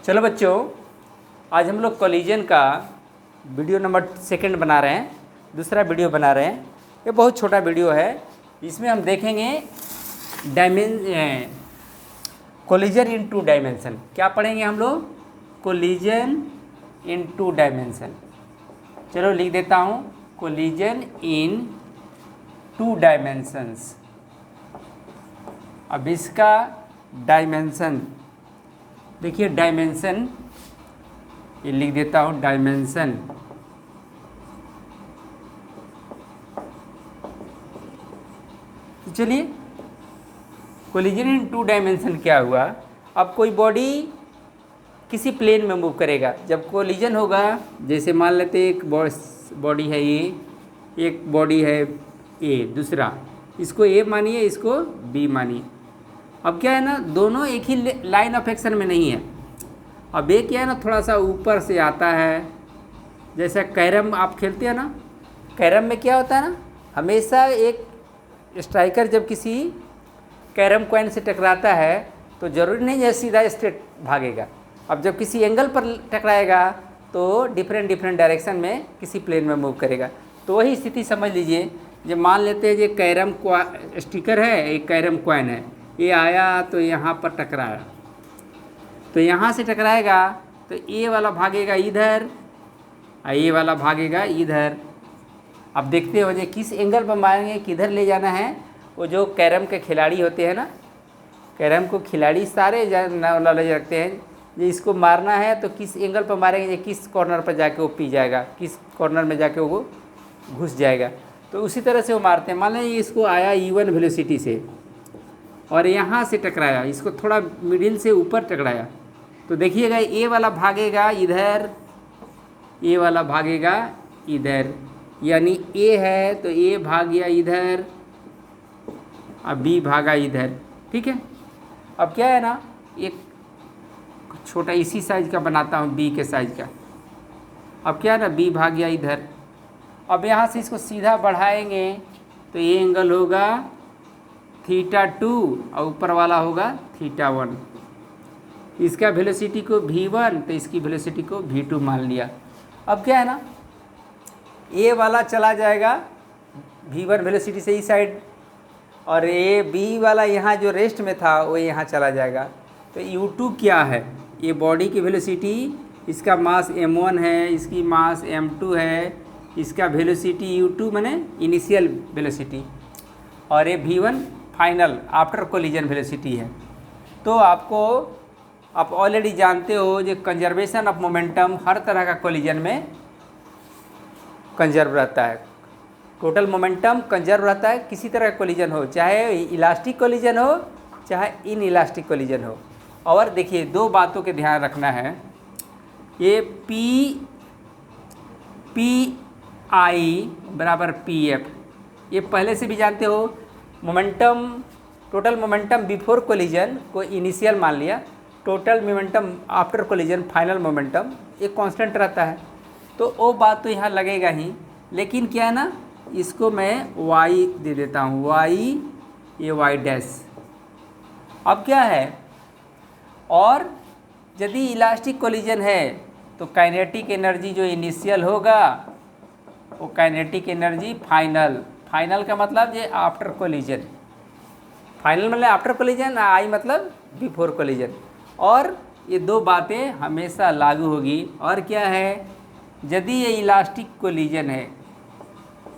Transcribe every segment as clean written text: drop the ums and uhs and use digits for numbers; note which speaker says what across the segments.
Speaker 1: चलो बच्चों, आज हम लोग कोलिजन का वीडियो नंबर 2 बना रहे हैं, दूसरा वीडियो बना रहे हैं। ये बहुत छोटा वीडियो है। इसमें हम देखेंगे कोलिजन इन 2 डायमेंशन। क्या पढ़ेंगे हम लोग? कोलिजन इन 2 डायमेंशन। चलो लिख देता हूँ, कोलिजन इन 2 डायमेंशंस। अब इसका डायमेंशन देखिए, डायमेंशन ये लिख देता हूँ, डायमेंशन। तो चलिए, कोलिजन इन 2 डायमेंशन क्या हुआ? अब कोई बॉडी किसी प्लेन में मूव करेगा। जब कोलिजन होगा, जैसे मान लेते एक बॉडी है ए, एक बॉडी है ए, दूसरा, इसको ए मानिए, इसको बी मानिए। अब क्या है ना, दोनों एक ही लाइन ऑफ एक्शन में नहीं है। अब ये क्या है ना, थोड़ा सा ऊपर से आता है। जैसे कैरम आप खेलते हैं ना, कैरम में क्या होता है ना, हमेशा एक स्ट्राइकर जब किसी कैरम कॉइन से टकराता है तो ज़रूरी नहीं है सीधा स्ट्रेट भागेगा। अब जब किसी एंगल पर टकराएगा तो डिफरेंट डायरेक्शन में किसी प्लेन में मूव करेगा। तो वही स्थिति समझ लीजिए। जब मान लेते हैं ये कैरम स्टिकर है, एक कैरम कॉइन है, ये आया तो यहाँ पर टकराया, तो यहाँ से टकराएगा तो ए वाला भागेगा इधर और ए वाला भागेगा इधर। अब देखते हो ये किस एंगल पर मारेंगे, किधर ले जाना है। वो जो कैरम के खिलाड़ी होते हैं ना, कैरम को खिलाड़ी सारे नॉलेज रखते हैं। ये इसको मारना है तो किस एंगल पर मारेंगे, ये किस कॉर्नर पर जाके वो पी जाएगा, किस कॉर्नर में जाके वो घुस जाएगा। तो उसी तरह से वो मारते हैं। मान लीजिए इसको आया E1 वेलोसिटी से और यहाँ से टकराया, इसको थोड़ा मिडिल से ऊपर टकराया, तो देखिएगा ए वाला भागेगा इधर, ए वाला भागेगा इधर, यानी ए है तो ए भाग गया इधर और बी भागा इधर। ठीक है। अब क्या है ना, एक छोटा इसी साइज का बनाता हूँ, बी के साइज का। अब क्या है ना, बी भाग गया इधर। अब यहाँ से इसको सीधा बढ़ाएंगे तो ये एंगल होगा θ2 और ऊपर वाला होगा θ1। इसका वेलोसिटी को v1 तो इसकी वेलोसिटी को v2 मान लिया। अब क्या है ना, ए वाला चला जाएगा v1 वेलोसिटी से इस साइड और ए बी वाला यहाँ जो रेस्ट में था वो यहाँ चला जाएगा। तो u2 क्या है? ये बॉडी की वेलोसिटी, इसका मास m1 है, इसकी मास m2 है, इसका वेलोसिटी u2 माने इनिशियल वेलोसिटी, और ये v1 final after collision velocity है। तो आपको आप ऑलरेडी जानते हो जो कंजर्वेशन ऑफ मोमेंटम हर तरह का कोलिजन में कंजर्व रहता है। टोटल मोमेंटम कंजर्व रहता है, किसी तरह का कोलिजन हो, चाहे इलास्टिक कोलिजन हो चाहे इन इलास्टिक कोलिजन हो। और देखिए, 2 बातों के ध्यान रखना है। ये PI बराबर PF, ये पहले से भी जानते हो। Momentum, total momentum before collision को इनिशियल मान लिया, total momentum after collision final momentum एक कांस्टेंट रहता है। तो वो बात तो यहाँ लगेगा ही, लेकिन क्या है ना, इसको मैं y दे देता हूँ, y, ये y डैश। अब क्या है, और यदि इलास्टिक कोलिजन है तो काइनेटिक एनर्जी जो इनिशियल होगा वो काइनेटिक एनर्जी फाइनल, फाइनल का मतलब ये आफ्टर कोलिजन, फाइनल मतलब आफ्टर कोलिजन, आई मतलब बिफोर कोलिजन। और ये 2 बातें हमेशा लागू होगी। और क्या है, यदि ये इलास्टिक कोलिजन है,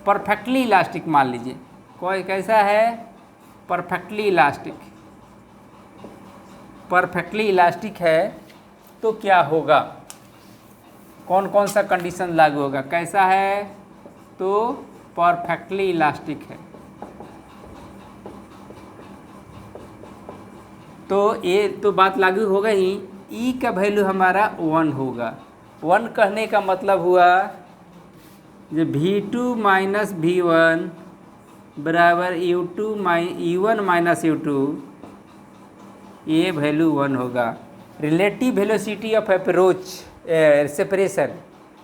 Speaker 1: परफेक्टली इलास्टिक मान लीजिए, कोई कैसा है, परफेक्टली इलास्टिक, परफेक्टली इलास्टिक है, तो क्या होगा, कौन कौन सा कंडीशन लागू होगा? कैसा है, तो परफेक्टली इलास्टिक है, तो ये तो बात लागू होगा ही। ई का वैल्यू हमारा 1 होगा। 1 कहने का मतलब हुआ जो v2 माइनस v1 बराबर E1 माइनस U2, ये वैल्यू 1 होगा। Relative velocity of approach separation,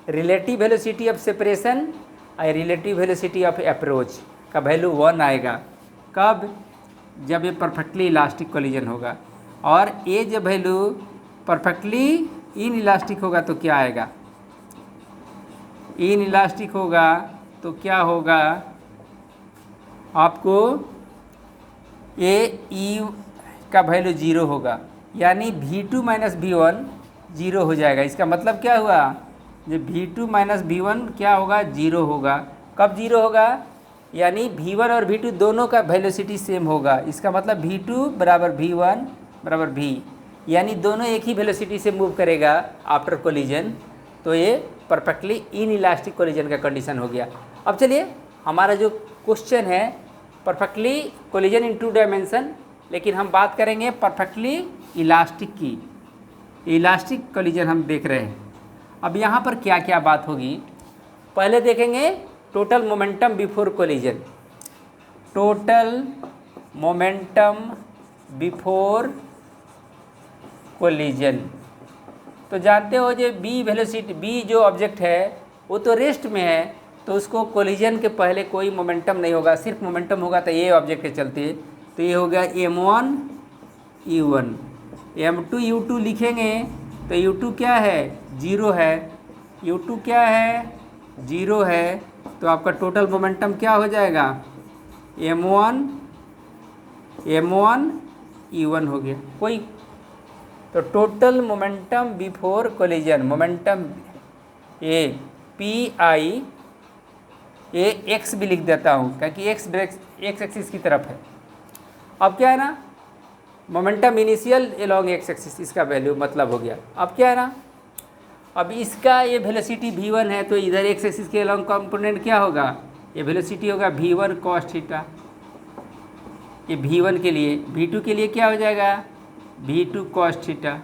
Speaker 1: relative velocity of separation और रिलेटिव वेलोसिटी ऑफ अप्रोच का वैल्यू 1 आएगा। कब? जब ये परफेक्टली इलास्टिक कोलिजन होगा। और ये जो वैल्यू परफेक्टली इन इलास्टिक होगा तो क्या आएगा, इन इलास्टिक होगा तो क्या होगा आपको ए ई का वैल्यू 0 होगा, यानी V2 माइनस V1 0 हो जाएगा। इसका मतलब क्या हुआ, जब V2 माइनस V1 क्या होगा 0 होगा। कब 0 होगा, यानी V1 और V2 दोनों का वेलोसिटी सेम होगा। इसका मतलब V2 बराबर V1 बराबर V, यानी दोनों एक ही वेलोसिटी से मूव करेगा आफ्टर कोलिजन, तो ये परफेक्टली इन इलास्टिक कोलिजन का कंडीशन हो गया। अब चलिए हमारा जो क्वेश्चन है परफेक्टली कोलिजन इन 2 डायमेंशन, लेकिन हम बात करेंगे परफेक्टली इलास्टिक की। इलास्टिक कोलिजन हम देख रहे हैं। अब यहाँ पर क्या क्या बात होगी, पहले देखेंगे total momentum before collision. Total momentum before collision, तो जानते हो जो बी वेलोसिटी, बी जो ऑब्जेक्ट है वो तो रेस्ट में है, तो उसको कोलिजन के पहले कोई मोमेंटम नहीं होगा, सिर्फ मोमेंटम होगा तो ये ऑब्जेक्ट के चलते। तो ये हो गया m1 u1, m2 u2 लिखेंगे तो u2 क्या है 0 है, u2 क्या है 0 है, तो आपका टोटल मोमेंटम क्या हो जाएगा m1 u1 हो गया कोई। तो total momentum before collision, momentum A P I A x भी लिख देता हूँ क्योंकि एक्स एक्सिस की तरफ है। अब क्या है ना, momentum initial along x axis, इसका वैल्यू मतलब हो गया। अब क्या है ना, अब इसका ये वेलोसिटी v1 है, तो इधर एक्स एक्सिस के एलॉन्ग कंपोनेंट क्या होगा, ये वेलोसिटी होगा v1 cos थीटा। ये v1 के लिए, v2 के लिए क्या हो जाएगा v2 cos थीटा।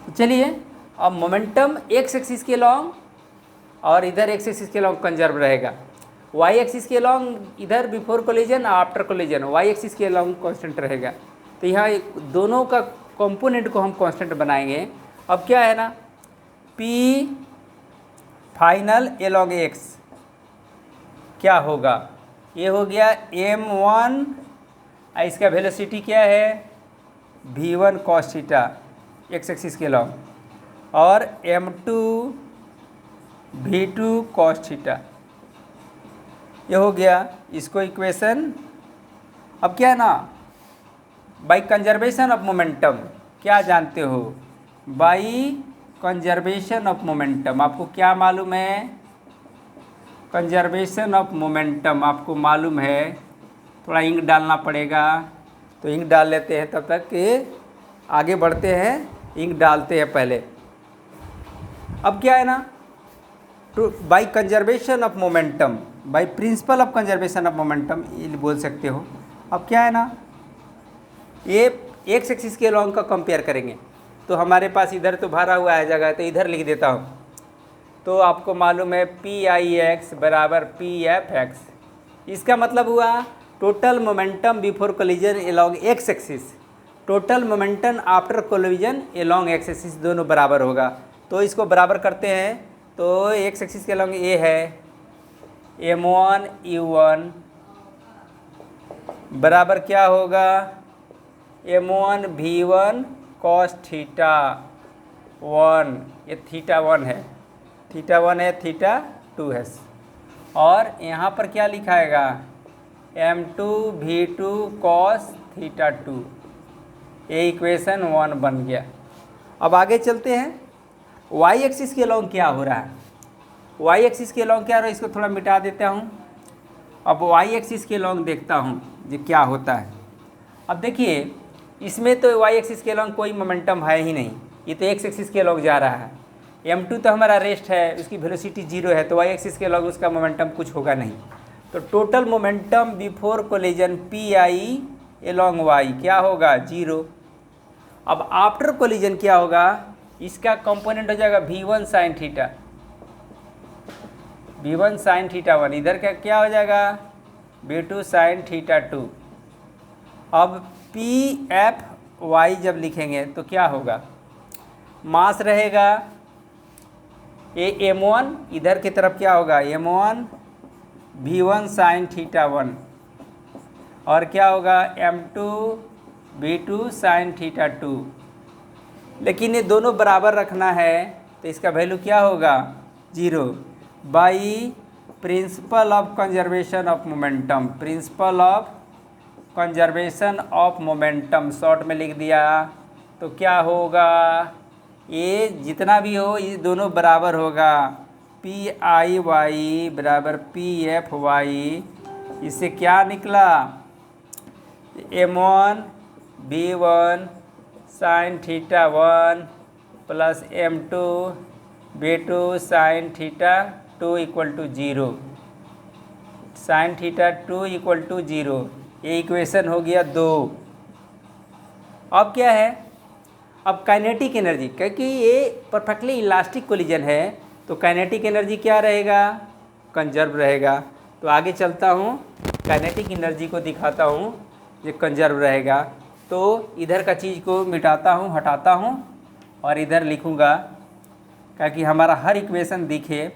Speaker 1: तो चलिए अब मोमेंटम एक्स एक्सिस के लॉन्ग और इधर एक्स एक्सिस के लॉन्ग कंजर्व रहेगा, वाई एक्सिस के लॉन्ग इधर before collision after collision Y axis के लॉन्ग कांस्टेंट रहेगा। तो यहाँ दोनों का कंपोनेंट को हम कांस्टेंट बनाएंगे। अब क्या है ना, P फाइनल एलॉन्ग एक्स क्या होगा, ये हो गया m1, इसका वेलोसिटी क्या है v1 cos theta x axis के लॉन्ग, और m2 v2 cos थीटा, ये हो गया इसको इक्वेशन। अब क्या है ना, बाई कंजर्वेशन ऑफ मोमेंटम, क्या जानते हो बाई कंजर्वेशन ऑफ मोमेंटम, आपको क्या मालूम है, कंजर्वेशन ऑफ मोमेंटम आपको मालूम है। थोड़ा इंक डालना पड़ेगा, तो इंक डाल लेते हैं, तब तक कि आगे बढ़ते हैं, इंक डालते हैं पहले। अब क्या है ना, two by conservation of momentum, by principle of conservation of momentum ये बोल सकते हो। अब क्या है ना, ये एक्स एक्सिस के लॉन्ग का कंपेयर करेंगे, तो हमारे पास इधर तो भरा हुआ है जगह, तो इधर लिख देता हूँ। तो आपको मालूम है पी आई एक्स बराबर पी एफ एक्स, इसका मतलब हुआ total momentum before collision along x axis, total momentum after collision along x axis दोनों बराबर होगा। तो इसको बराबर करते हैं, तो एक्स एक्सिस के एलॉन्ग ए है m1 u1 बराबर क्या होगा m1 v1 cos थीटा 1, ये थीटा 1 है, थीटा 1 है, थीटा 2 है, और यहाँ पर क्या लिखाएगा m2 v2 cos थीटा 2, ये इक्वेशन 1 बन गया। अब आगे चलते हैं, y एक्सिस के लॉन्ग क्या हो रहा है, y एक्सिस के लॉन्ग क्या हो रहा है, इसको थोड़ा मिटा देता हूँ। अब y एक्सिस के लॉन्ग देखता हूँ ये क्या होता है। अब देखिए इसमें तो y एक्सिस के लॉन्ग कोई मोमेंटम है ही नहीं, ये तो x एक्सिस के लॉन्ग जा रहा है। m2 तो हमारा रेस्ट है, उसकी वेलोसिटी 0 है, तो y एक्सिस के लॉन्ग उसका मोमेंटम कुछ होगा नहीं। तो total momentum before collision P I along y क्या होगा 0। अब आफ्टर कोलिजन क्या होगा, इसका कंपोनेंट हो जाएगा v1 sine theta, v1 sign theta 1, इधर का क्या हो जाएगा v2 साइन थीटा 2। अब पी एफ वाई जब लिखेंगे तो क्या होगा, मास रहेगा ये m1, इधर की तरफ क्या होगा m1 v1 साइन थीटा 1, और क्या होगा m2 v2 साइन थीटा 2, लेकिन ये दोनों बराबर रखना है, तो इसका वैल्यू क्या होगा? 0। By principle of conservation of momentum, principle of conservation of momentum short में लिख दिया। तो क्या होगा? ये जितना भी हो ये दोनों बराबर होगा, पी आई वाई बराबर पी एफ वाई। इससे क्या निकला? M1 B1 sine theta 1 plus M2 B2 sine theta 2 equal to 0, sine theta 2 equal to 0। ये इक्वेशन हो गया 2। अब क्या है? अब काइनेटिक एनर्जी, क्योंकि ये परफेक्टली इलास्टिक कोलिजन है तो काइनेटिक एनर्जी क्या रहेगा? कंजर्व रहेगा। तो आगे चलता हूँ, काइनेटिक एनर्जी को दिखाता हूँ, ये कंजर्व रहेगा। तो इधर का चीज़ को मिटाता हूँ, हटाता हूँ और इधर लिखूँगा ताकि हमारा हर इक्वेशन दिखे।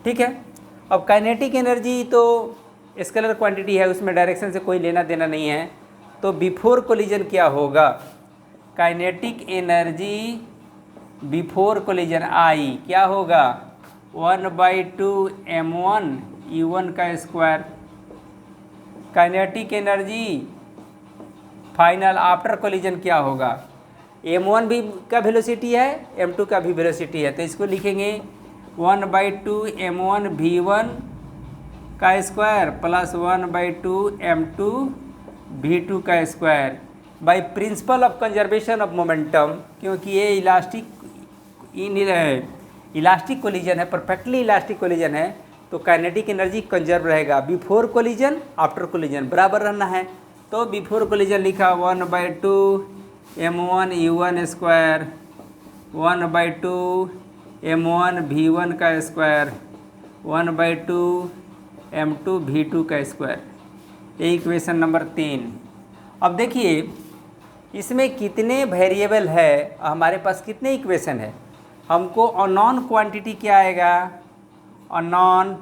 Speaker 1: ठीक है। अब काइनेटिक एनर्जी तो स्केलर क्वांटिटी है, उसमें डायरेक्शन से कोई लेना देना नहीं है। तो बिफोर कोलिजन क्या होगा? काइनेटिक एनर्जी बिफोर कोलिजन आई क्या होगा? 1/2 M1 U1 का square. Kinetic energy final after collision क्या होगा? M1 भी का वेलोसिटी है, M2 का भी वेलोसिटी है, तो इसको लिखेंगे 1/2 M1 V1 का स्क्वायर प्लस 1/2 M2 V2 का square by principle of conservation of momentum. क्योंकि ये इलास्टिक कोलिजन है, परफेक्टली इलास्टिक कोलिजन है, तो काइनेटिक एनर्जी कंजर्व रहेगा। बिफोर कोलिजन आफ्टर कोलिजन बराबर रहना है। तो बिफोर कोलिजन लिखा 1/2 M1 U1 square 1/2 M1 V1 का स्क्वायर 1/2 M2 V2 का स्क्वायर। ये इक्वेशन नंबर 3। अब देखिए इसमें कितने वेरिएबल है, हमारे पास कितने इक्वेशन है। हमको अननोन क्वांटिटी क्या आएगा? अननोन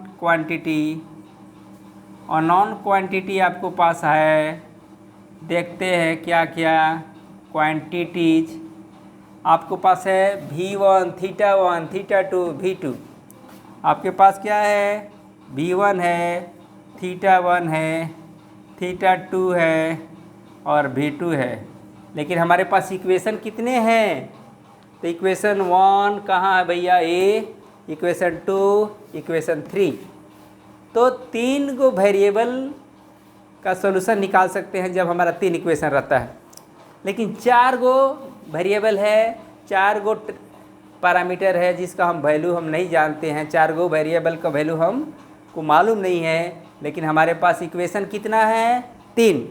Speaker 1: क्वांटिटी आपको पास है। देखते हैं क्या क्या क्वांटिटीज आपको पास है। V1 थीटा 1 थीटा 2 V2 आपके पास क्या है? V1 है, थीटा 1 है, थीटा 2 है और V2 है। लेकिन हमारे पास इक्वेशन कितने हैं? तो इक्वेशन 1 कहाँ है भैया? ए, इक्वेशन 2, इक्वेशन 3। तो 3 गो वेरिएबल का सॉल्यूशन निकाल सकते हैं जब हमारा 3 इक्वेशन रहता है। लेकिन 4 गो वेरिएबल है, 4 गो पैरामीटर है जिसका हम वैल्यू हम नहीं जानते हैं। 4 गो वेरिएबल का वैल्यू हमको मालूम नहीं है, लेकिन हमारे पास इक्वेशन कितना है? 3।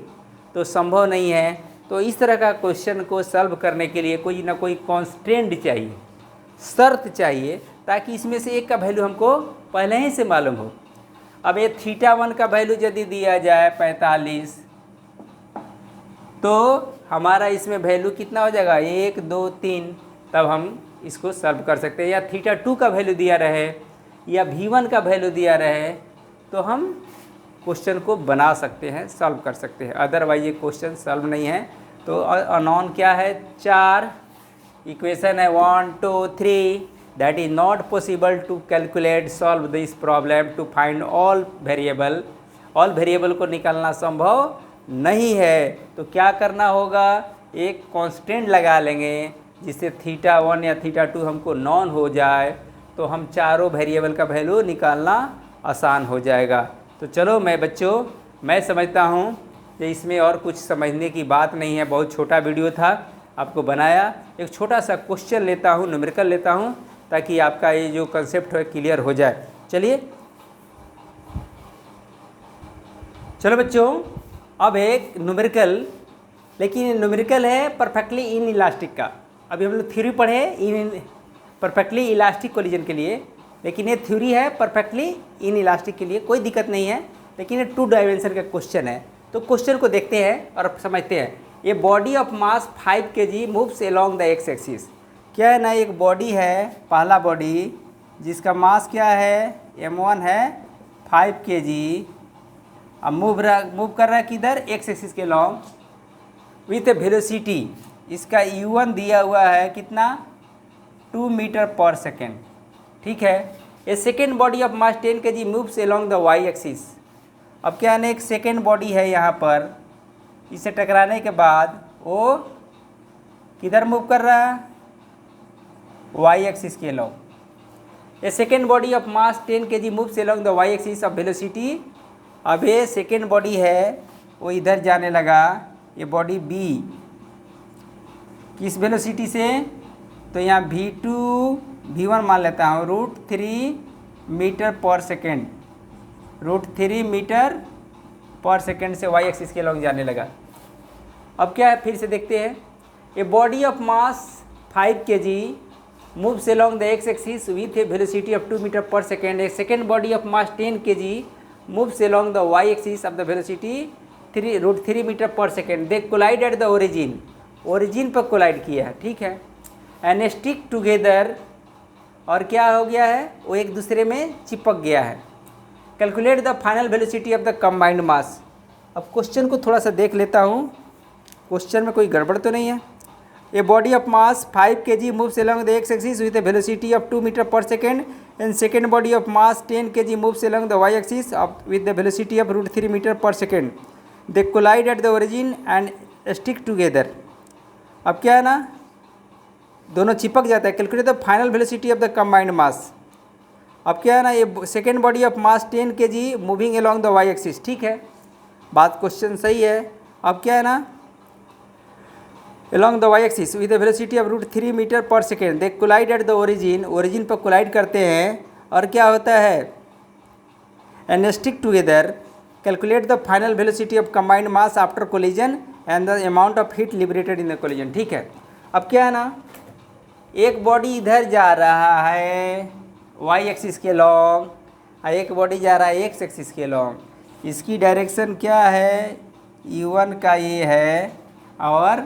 Speaker 1: तो संभव नहीं है। तो इस तरह का क्वेश्चन को सॉल्व करने के लिए कोई ना कोई कॉन्स्टेंट चाहिए, शर्त चाहिए, ताकि इसमें से एक का वैल्यू हमको पहले ही से मालूम हो। अब ये थीटा 1 का वैल्यू यदि दिया जाए 45, तो हमारा इसमें वैल्यू कितना हो जाएगा? 1 2 3। तब हम इसको सॉल्व कर सकते हैं। या थीटा 2 का वैल्यू दिया रहे या V1 का वैल्यू दिया रहे तो हम क्वेश्चन को बना सकते हैं, सॉल्व कर सकते हैं। अदरवाइज ये क्वेश्चन सॉल्व नहीं है। तो अननोन क्या है? 4 इक्वेशन है 1 2 3। That is not possible to calculate solve this problem to find all variable. All variable को निकालना संभव नहीं है। तो क्या करना होगा? एक कांस्टेंट लगा लेंगे जिससे थीटा 1 या थीटा 2 हमको नॉन हो जाए, तो हम चारों वेरिएबल का वैल्यू निकालना आसान हो जाएगा। तो चलो मैं समझता हूँ कि इसमें और कुछ समझने की बात नहीं है। बहुत छोटा वीडियो था, आपको बनाया। एक छोटा सा क्वेश्चन लेता हूँ, न्यूमेरिकल लेता हूँ, ताकि आपका ये जो कंसेप्ट है क्लियर हो जाए। चलो बच्चों, अब एक न्यूमेरिकल, लेकिन न्यूमेरिकल है परफेक्टली इन इलास्टिक का। अभी हम लोग थ्योरी पढ़े इन परफेक्टली इलास्टिक कोलिजन के लिए, लेकिन ये थ्योरी है परफेक्टली इन इलास्टिक के लिए, कोई दिक्कत नहीं है। लेकिन ये 2 डायमेंशन का क्वेश्चन है। तो क्वेश्चन को देखते हैं और समझते हैं। ये body of mass 5 kg moves along the x axis. क्या है ना, एक बॉडी है, पहला बॉडी जिसका मास क्या है? M1 है 5 kg। अब मूव कर रहा है किधर? एक्स एक्सिस के लॉन्ग विथ वेलोसिटी इसका u1 दिया हुआ है कितना 2 मीटर पर सेकेंड। ठीक है, a second body of mass 10 kg moves along the Y axis. अब क्या है, एक सेकेंड बॉडी है यहाँ पर, इसे टकराने के बाद वो किधर मूव कर रहा है, वाई एक्सिस के along. A second body of mass 10 kg moves along the Y axis of velocity. अब ये सेकेंड बॉडी है वो इधर जाने लगा, ये बॉडी बी किस वेलोसिटी से, तो यहाँ v2 v1 मान लेता हूँ √3 metre per second, √3 metre per second से वाई एक्सिस के लॉन्ग जाने लगा। अब क्या है, फिर से देखते हैं, a body of mass 5 kg moves along the x axis with a velocity of 2 metre per second. A second body of mass 10 kg moves along the Y axis of the velocity √3 metre per second. They collide at the origin, origin पर collide किया है। ठीक है, and stick together, और क्या हो गया है, वो एक दूसरे में चिपक गया है। Calculate the final velocity of the combined mass. अब क्वेश्चन को थोड़ा सा देख लेता हूँ, क्वेश्चन में कोई गड़बड़ तो नहीं है। A body of mass 5 kg moves along the x axis with a velocity of 2 metre per second and second body of mass 10 kg moves along the Y axis with the velocity of √3 metre per second. They collide at the origin and stick together. अब क्या है ना, दोनों चिपक जाता है। Calculate the final velocity of the combined mass. अब क्या है ना, ये second body of mass 10 kg moving along the Y axis. ठीक है, बात क्वेश्चन सही है। अब क्या है ना, along the Y axis with the velocity of √3 metre per second. They collide at the origin, origin पर कोलाइड करते हैं, और क्या होता है, and stick together. Calculate the final velocity of combined mass after collision and the amount of heat liberated in the collision. ठीक है, अब क्या है ना, एक बॉडी इधर जा रहा है वाई एक्सिस के लॉन्ग, और एक बॉडी जा रहा है एक्स एक्सिस के लॉन्ग। इसकी डायरेक्शन क्या है, u1 का ये है, और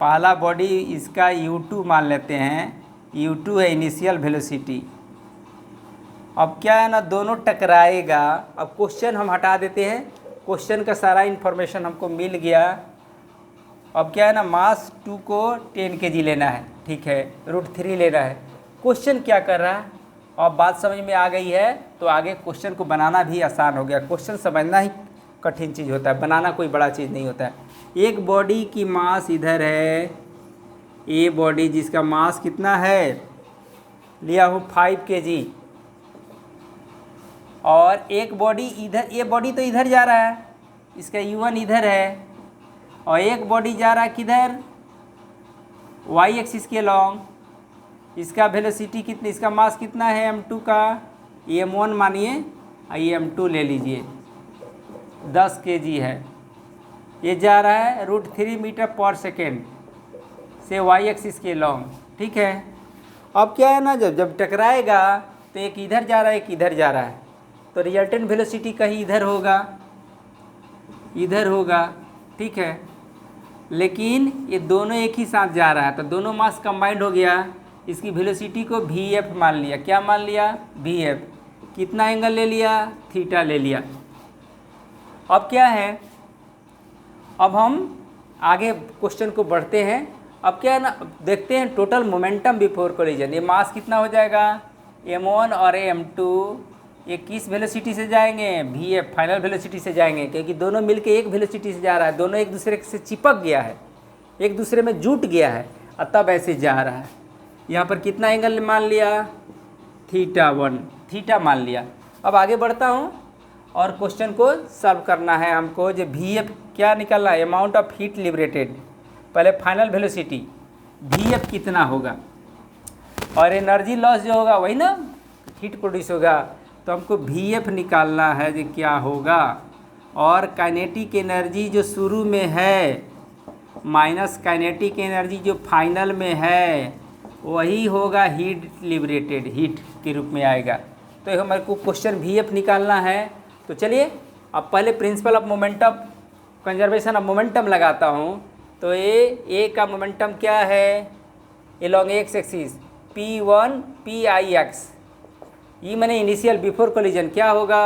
Speaker 1: पहला बॉडी इसका u2 मान लेते हैं, u2 है इनिशियल वेलोसिटी। अब क्या है ना, दोनों टकराएगा। अब क्वेश्चन हम हटा देते हैं, क्वेश्चन का सारा इन्फॉर्मेशन हमको मिल गया। अब क्या है ना, मास 2 को 10 kg लेना है। ठीक है, √3 लेना है। क्वेश्चन क्या कर रहा है, अब बात समझ में आ गई है, तो आगे क्वेश्चन को बनाना भी आसान हो गया। क्वेश्चन समझना ही कठिन चीज़ होता है, बनाना कोई बड़ा चीज़ नहीं होता है। एक बॉडी की मास इधर है, ये बॉडी जिसका मास कितना है, लिया हूँ 5 kg, और एक बॉडी इधर, ये बॉडी तो इधर जा रहा है, इसका u1 इधर है, और एक बॉडी जा रहा है किधर, वाई एक्सिस के लॉन्ग। इसका वेलोसिटी कितनी, इसका मास कितना है m2 का, m1 मानिए, m2 ले लीजिए, 10 kg है। ये जा रहा है √3 मीटर पर सेकेंड से वाई एक्सिस के लॉन्ग। ठीक है, अब क्या है ना, जब टकराएगा तो एक इधर जा रहा है, एक इधर जा रहा है, तो रिजल्टेंट वेलोसिटी कहीं इधर होगा, इधर होगा। ठीक है, लेकिन ये दोनों एक ही साथ जा रहा है, तो दोनों मास कंबाइंड हो गया। इसकी वेलोसिटी को vf मान लिया, क्या मान लिया, vf। कितना एंगल ले लिया, थीटा ले लिया। अब क्या है, अब हम आगे क्वेश्चन को बढ़ते हैं। अब क्या है ना, देखते हैं टोटल मोमेंटम बिफोर कोलिजन। ये मास कितना हो जाएगा, m1 और m2, ये किस वेलोसिटी से जाएंगे, vf फाइनल वेलोसिटी से जाएंगे, क्योंकि दोनों मिलके एक वेलोसिटी से जा रहा है, दोनों एक दूसरे से चिपक गया है, एक दूसरे में जुट गया है, और तब ऐसे जा रहा है। यहाँ पर कितना एंगल मान लिया, θ1, थीटा मान लिया। अब आगे बढ़ता हूँ, और क्वेश्चन को सॉल्व करना है हमको। जो vf क्या निकलना है, अमाउंट ऑफ हीट लिबरेटेड। पहले फाइनल वेलोसिटी vf कितना होगा, और एनर्जी लॉस जो होगा वही ना हीट प्रोड्यूस होगा, तो हमको vf निकालना है जो क्या होगा, और काइनेटिक एनर्जी जो शुरू में है माइनस काइनेटिक एनर्जी जो फाइनल में है, वही होगा हीट लिबरेटेड, हीट के रूप में आएगा। तो हमारे को क्वेश्चन vf निकालना है। तो चलिए अब पहले principle of momentum, conservation of momentum लगाता हूँ। तो ए का मोमेंटम क्या है, along x axis p1 pix, ई मैंने इनिशियल बिफोर कोलिजन क्या होगा,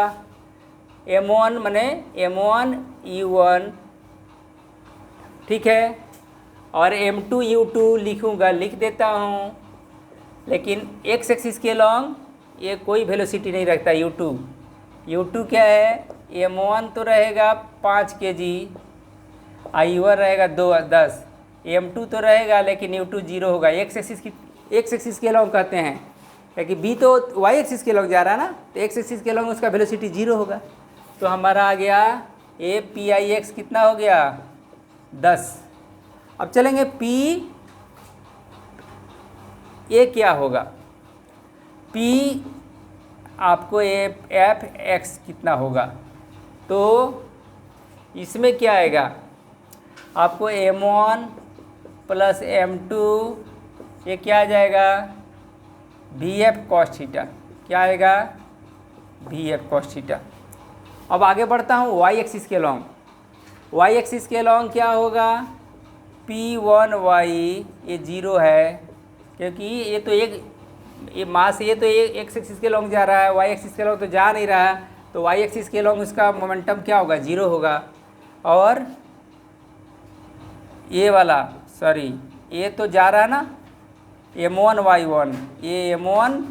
Speaker 1: m1 मैंने m1 e1। ठीक है, और m2u2 लिखूँगा, लिख देता हूँ, लेकिन एक्स एक्सिस के लॉन्ग ये कोई वेलोसिटी नहीं रखता। u2 क्या है, m1 तो रहेगा 5 kg, u1 रहेगा 10, m2 तो रहेगा लेकिन u2 0 होगा। एक्स एक्सिस के लॉन्ग कहते हैं, क्योंकि b तो y एक्सिस के लॉन्ग जा रहा है ना, तो एक्स एक्सिस के लॉन्ग उसका वेलोसिटी 0 होगा। तो हमारा आ गया a pix कितना हो गया, 10। अब चलेंगे p a क्या होगा, p आपको एफ एक्स कितना होगा, तो इसमें क्या आएगा आपको m1 प्लस m2, ये क्या आ जाएगा वी एफ कॉस थीटा, क्या आएगा वी एफ कॉस थीटा। अब आगे बढ़ता हूँ वाई एक्सिस के लॉन्ग, वाई एक्सिस के लॉन्ग क्या होगा, p1y ये 0 है, क्योंकि ये तो ये मास ये तो एक्स एक्सिस के लॉन्ग जा रहा है, वाई एक्सिस के लॉन्ग तो जा नहीं रहा है, तो वाई एक्सिस के लॉन्ग उसका मोमेंटम क्या होगा, 0 होगा। और ये वाला सॉरी ये तो जा रहा है ना m1y1, ये m1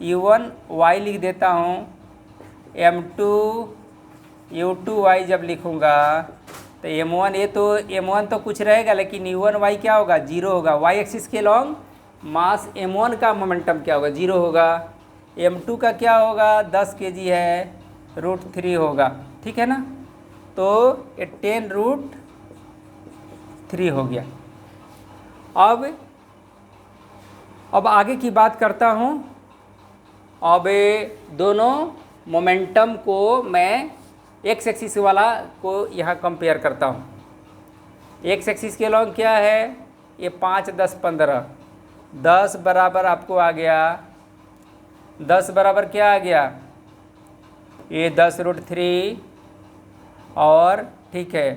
Speaker 1: u1 y लिख देता हूँ, m2 u2y जब लिखूँगा तो m1 ये तो m1 तो कुछ रहेगा, लेकिन u1 y क्या होगा, 0 होगा। y एक्सिस के लॉन्ग मास m1 का मोमेंटम क्या होगा, 0 होगा। m2 का क्या होगा, 10 kg है, √3 होगा, ठीक है ना, तो ये 10√3 हो गया। अब आगे की बात करता हूँ। अब दोनों मोमेंटम को मैं एक्स एक्सिस वाला को यहाँ कंपेयर करता हूँ। एक्स एक्सिस के लॉन्ग क्या है, ये 5, 10, 15, 10 बराबर आपको आ गया, 10 बराबर क्या आ गया, ये 10√3, और ठीक है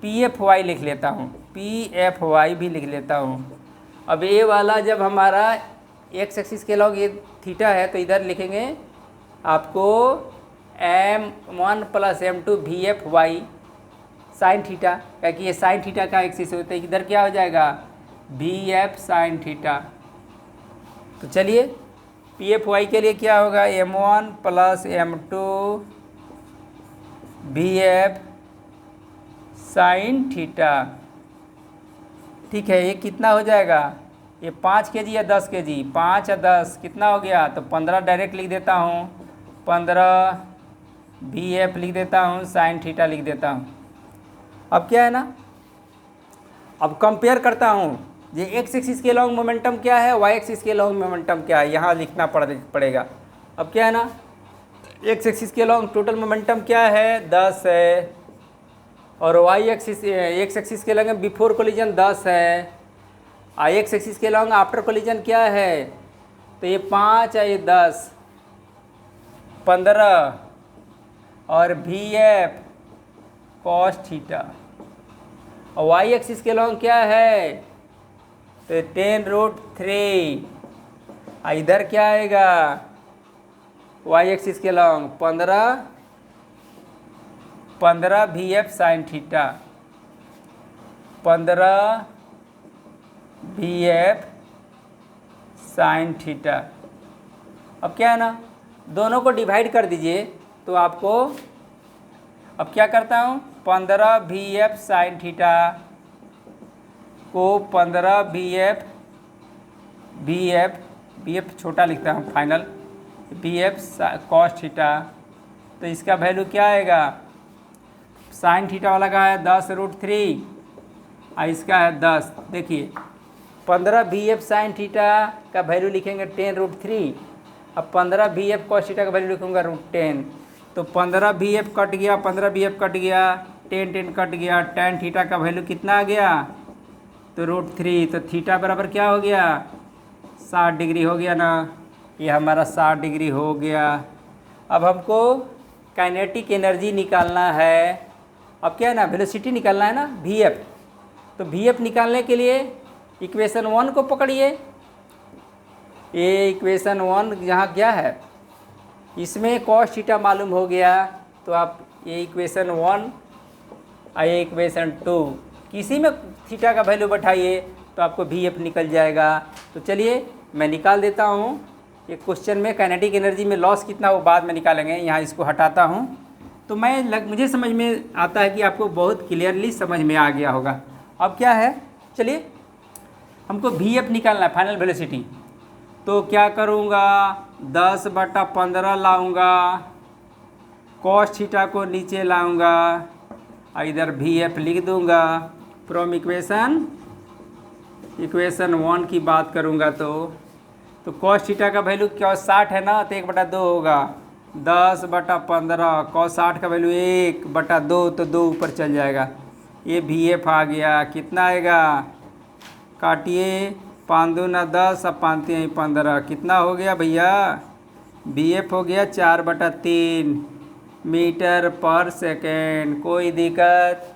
Speaker 1: पी एफ वाई लिख लेता हूँ, पी एफ वाई भी लिख लेता हूँ। अब ये वाला जब हमारा एक्स एक्सिस के लॉन्ग ये थीटा है, तो इधर लिखेंगे आपको m1 plus m2 V F Y sine theta, क्योंकि ये साइन थीटा का एक्सिस होता है, इधर क्या हो जाएगा वी एफ साइन थीटा। तो चलिए पी एफ वाई के लिए क्या होगा, m1 plus m2 V F sine theta, ठीक है। ये कितना हो जाएगा, ये 5 kg या 10 kg, 5 या 10 कितना हो गया, तो 15 डायरेक्ट लिख देता हूँ, 15 वी एफ लिख देता हूँ, साइन थीटा लिख देता हूँ। अब क्या है ना, अब कंपेयर करता हूँ, ये एक्स एक्सिस के लॉन्ग मोमेंटम क्या है, वाई एक्सिस के लॉन्ग मोमेंटम क्या है, यहाँ लिखना पड़ेगा। अब क्या है ना, एक्स एक्सिस के लॉन्ग टोटल मोमेंटम क्या है, 10 है, और वाई एक्सिस एक्स एक्सिस के लॉन्ग बिफोर कोलिजन 10 है, आई एक्स एक्सिस के लॉन्ग आफ्टर कोलिजन क्या है, तो ये 5 है, ये 10, 15, और वी एफ कॉस थीटा। और वाई एक्सिस के लॉन्ग क्या है, तो 10√3, इधर क्या आएगा वाई एक्सिस के long 15 V F sine theta, 15 V F sine theta. अब क्या है ना, दोनों को डिवाइड कर दीजिए तो आपको, अब क्या करता हूँ, 15 वी एफ साइन थीटा को 15 वी एफ छोटा लिखता हूँ final, V F cos theta, तो इसका वैल्यू क्या आएगा, साइन थीटा वाला का है 10√3 और इसका है 10। देखिए 15 वी एफ साइन थीटा का वैल्यू लिखेंगे 10√3, अब 15 वी एफ कॉस थीटा का वैल्यू लिखूँगा √10, तो 15 वी एफ कट गया, 15 वी एफ कट गया, 10 कट गया, tan थीटा का वैल्यू कितना आ गया, तो √3, तो थीटा बराबर क्या हो गया, 60 डिग्री हो गया ना, ये हमारा 60 डिग्री हो गया। अब हमको काइनेटिक एनर्जी निकालना है। अब क्या है ना, वेलोसिटी निकालना है ना, वी एफ, तो वी एफ निकालने के लिए इक्वेशन 1 को पकड़िए, ये इक्वेशन 1 यहाँ क्या है, इसमें कॉस थीटा मालूम हो गया, तो आप ये इक्वेशन 1 और ये इक्वेशन 2 किसी में थीटा का वैल्यू बैठाइए तो आपको वी एफ निकल जाएगा। तो चलिए मैं निकाल देता हूँ। एक क्वेश्चन में काइनेटिक एनर्जी में लॉस कितना वो बाद में निकालेंगे, यहाँ इसको हटाता हूँ। तो मुझे समझ में आता है कि आपको बहुत क्लियरली समझ में आ गया होगा। अब क्या है, चलिए हमको वी एफ निकालना है, फाइनल वेलोसिटी। तो क्या करूँगा, 10/15 लाऊँगा, कॉस थीटा को नीचे लाऊँगा और इधर वी एफ लिख दूँगा। फ्रॉम इक्वेशन 1 की बात करूँगा तो कॉस थीटा का वैल्यू क्या 60 है ना, तो 1/2 होगा। 10/15 कॉस 60 का वैल्यू 1/2, तो 2 ऊपर चल जाएगा। ये वी एफ आ गया। कितना आएगा, काटिए, 5 दूना 10 और 5 तिहाई 15, कितना हो गया भैया, वी एफ हो गया 4/3 मीटर पर सेकेंड। कोई दिक्कत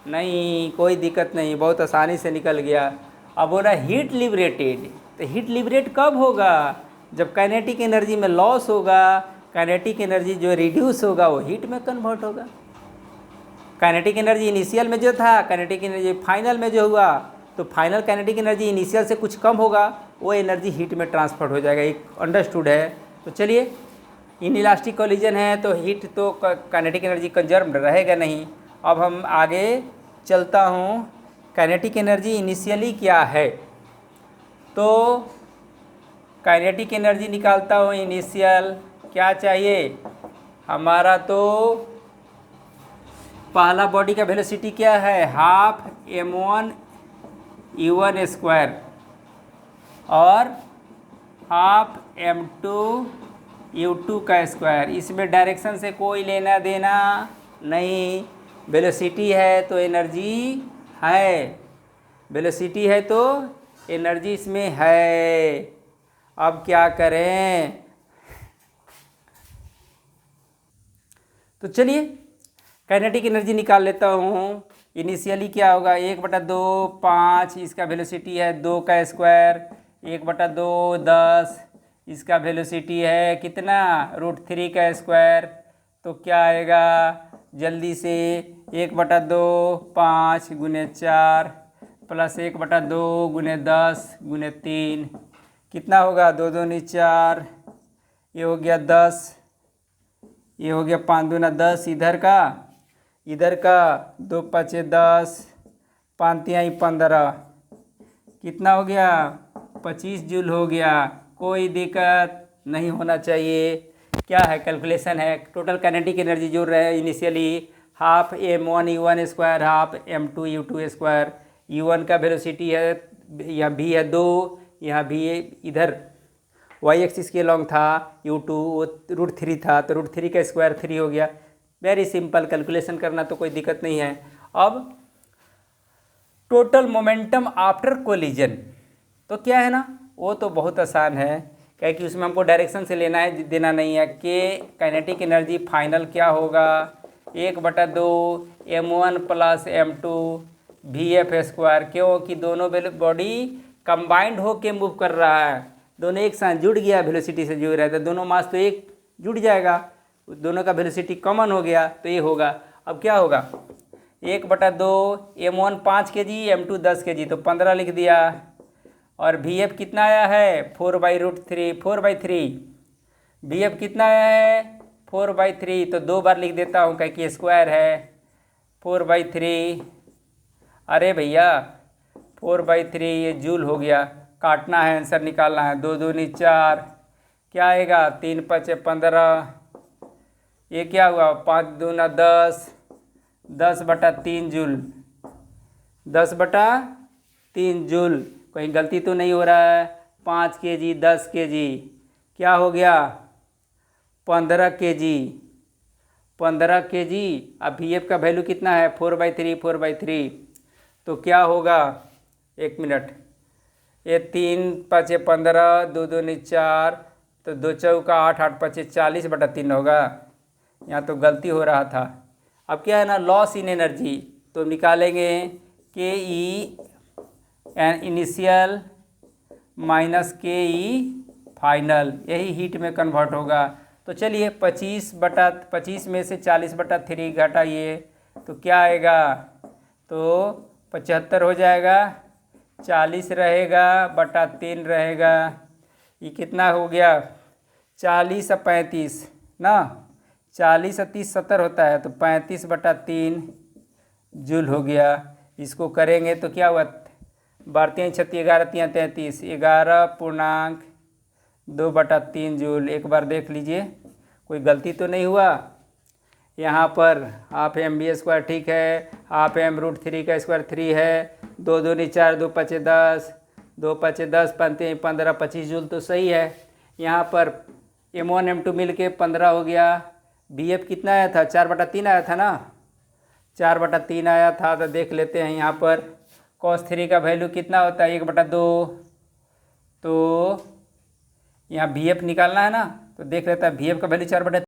Speaker 1: नहीं, कोई दिक्कत नहीं, बहुत आसानी से निकल गया। अब बोला हीट लिबरेटेड, तो हीट लिबरेट कब होगा, जब काइनेटिक एनर्जी में लॉस होगा। काइनेटिक एनर्जी जो रिड्यूस होगा वो हीट में कन्वर्ट होगा। काइनेटिक एनर्जी इनिशियल में जो था, काइनेटिक एनर्जी फाइनल में जो हुआ, तो फाइनल काइनेटिक एनर्जी इनिशियल से कुछ कम होगा, वो एनर्जी हीट में ट्रांसफर हो जाएगा। एक अंडरस्टूड है। तो चलिए, इनइलास्टिक कोलिजन है तो हीट तो काइनेटिक एनर्जी कंजर्व रहेगा नहीं। अब हम आगे चलता हूँ। काइनेटिक एनर्जी इनिशियली क्या है, तो काइनेटिक एनर्जी निकालता हूँ इनिशियल। क्या चाहिए हमारा, तो पहला बॉडी का वेलोसिटी क्या है, हाफ m1 u1 स्क्वायर और हाफ m2 u2 का स्क्वायर। इसमें डायरेक्शन से कोई लेना देना नहीं। वेलोसिटी है तो एनर्जी है, वेलोसिटी है तो एनर्जी इसमें है। अब क्या करें, तो चलिए काइनेटिक एनर्जी निकाल लेता हूँ। इनिशियली क्या होगा, 1/2 5, इसका वेलोसिटी है 2 का स्क्वायर, 1/2 10, इसका वेलोसिटी है कितना, √3 का स्क्वायर। तो क्या आएगा, जल्दी से 1/2 5 × 4 प्लस 1/2 × 10 × 3, कितना होगा, 2 दूनी 4, ये हो गया 10, ये हो गया 5 दूना 10, इधर का 2 5 10, 5 तिहाई 15, कितना हो गया, 25 जूल हो गया। कोई दिक्कत नहीं होना चाहिए। क्या है, कैलकुलेशन है। टोटल काइनेटिक एनर्जी जोड़ रहे हैं initially, half m1 u1 square, half m2 u2 square. u1 का वेलोसिटी है, यहाँ भी है 2, यहाँ भी इधर वाई एक्सिस के लॉन्ग था, u2 वो √3 था, तो √3 का स्क्वायर 3 हो गया। वेरी सिंपल, कैलकुलेशन करना तो कोई दिक्कत नहीं है। अब टोटल मोमेंटम आफ्टर कोलिजन, तो क्या है ना, वो तो बहुत आसान है, क्या कि उसमें हमको डायरेक्शन से लेना है देना नहीं है। कि काइनेटिक एनर्जी फाइनल क्या होगा, 1/2 m1 + m2 vf स्क्वायर, क्योंकि दोनों बॉडी कंबाइंड होके मूव कर रहा है, दोनों एक साथ जुड़ गया, वेलोसिटी से जुड़ रहा है, तो दोनों मास तो एक जुड़ जाएगा, दोनों का वेलोसिटी कॉमन हो गया, तो ये होगा। अब क्या होगा, 1/2 m1 5 kg, m2 10 kg, तो 15 लिख दिया। और vf कितना आया है, 4/√3, 4/3। vf कितना आया है, 4/3, तो 2 बार लिख देता हूँ क्योंकि स्क्वायर है, 4/3। अरे भैया 4/3 ये जूल हो गया, काटना है, आंसर निकालना है। 2 दूनी 4, क्या आएगा, 3 5 15, ये क्या हुआ, 5 दूना 10, 10/3 जूल, 10/3 जूल। कहीं गलती तो नहीं हो रहा है, 5 kg 10 kg, क्या हो गया, 15 kg, 15 kg। अब vf का वैल्यू कितना है, 4/3, 4/3, तो क्या होगा, 1 मिनट, ये 3 5 15, 2 दूनी 4, तो 2 चौका 8, 8 5 40/3 होगा। यहाँ तो गलती हो रहा था। अब क्या है ना, लॉस इन एनर्जी, तो निकालेंगे के ई इनिशियल माइनस के ई फाइनल, यही हीट में कन्वर्ट होगा। तो चलिए 25 में से 40/3 घटाइए, तो क्या आएगा, तो 75 हो जाएगा, 40 रहेगा बटा 3 रहेगा। ये कितना हो गया? 40 और 35 ना, 40 और 30 70 होता है, तो 35 बटा 3 जूल हो गया। इसको करेंगे तो क्या हुआ? बढ़ते हैं 36 11 3 33, 11.2/3 जूल। एक बार देख लीजिए कोई गलती तो नहीं हुआ। यहाँ पर हाफ एम बी स्क्वायर ठीक है, हाफ एम √3 का स्क्वायर 3 है, 2 दूनी 4, 2 5 10, 2 5 10, 15 25 जूल तो सही है। यहाँ पर M1 M2 मिल के 15 हो गया। BF कितना आया था? 4/3 आया था ना, 4/3 आया था। तो देख लेते हैं यहाँ पर cos 3 का वैल्यू कितना होता है? 1/2। तो यहाँ BF निकालना है ना, तो देख लेता है BF का वैल्यू 4/3